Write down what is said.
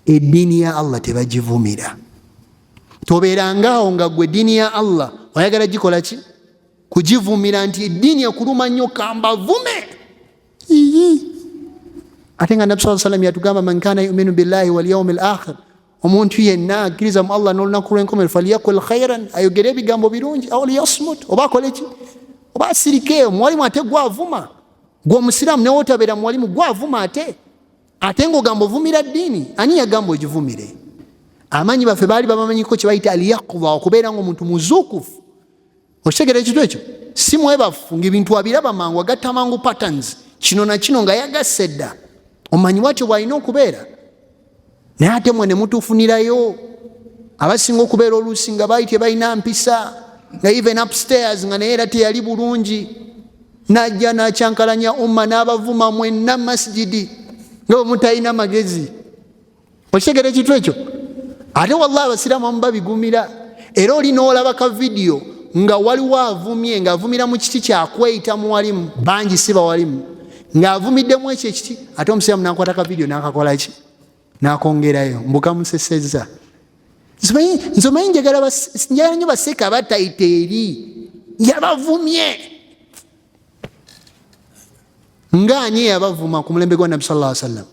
eddiini ya Allah tebagivumira. Tobeerangawo nga gwe eddiini ya Allah oyagala gikola ki? Kugivumira nti eddiini ekuluma nnyo kambavume. Ate nga Nabbi sallallahu alayhi wa sallam yatugamba man kana yuminu billahi wal yawmil akhir, omuntu yenna akkiriza mu Allah n'olunaku lw'enkomerero falyakul khairan, ayogere ebigambo birungi, aw liyasmut, oba akole ki? Oba asirike. Muwalimu ate gwavuma, gwe omusiraamu newe otabeera muwalimu gwavuma ate ng'ogamba ovumira ddiini. Ani yagamba ogivumire? Amanyi baffe baali babamanyiko kye bayita aliyaqdha, okubeera ng'omuntu muzuukufu. Okitegeera ekintu ekyo? Si mwebafu ng'ebintu abiraba mangu, agatta mangu patterns, kino na kino nga yagasse dda. Omanyi watyo bw'alina okubeera. Naye ate mwe ne mutufunirayo abasinga okubeera oluusi nga baali tebalina mpisa, nga even upstairs nga naye era teyali bulungi, najja n'akyankalanya umma n'abavuma mwenna masjidi nga bwe mutalina magezi. Okitegeera ekintu ekyo? Ate wallahi abasiraamu abamu babigumira. Era oli n'olaba ka vidiyo nga waliwo avumye, ng'avumira mu kiti kyakweyita muwalimu, bangi si bawalimu, ng'avumiddemu ekyo ekiti, ate omusiraamu n'akwata ka vidiyo n'akakola ki? N'akongerayo, mbukamusesezza. Nze omanyi njagala nnyo baseka batayita eri, yabavumye. Ng'ani yabavuma ku mulembe gwa Nabbi sallallahu alayhi wa sallam?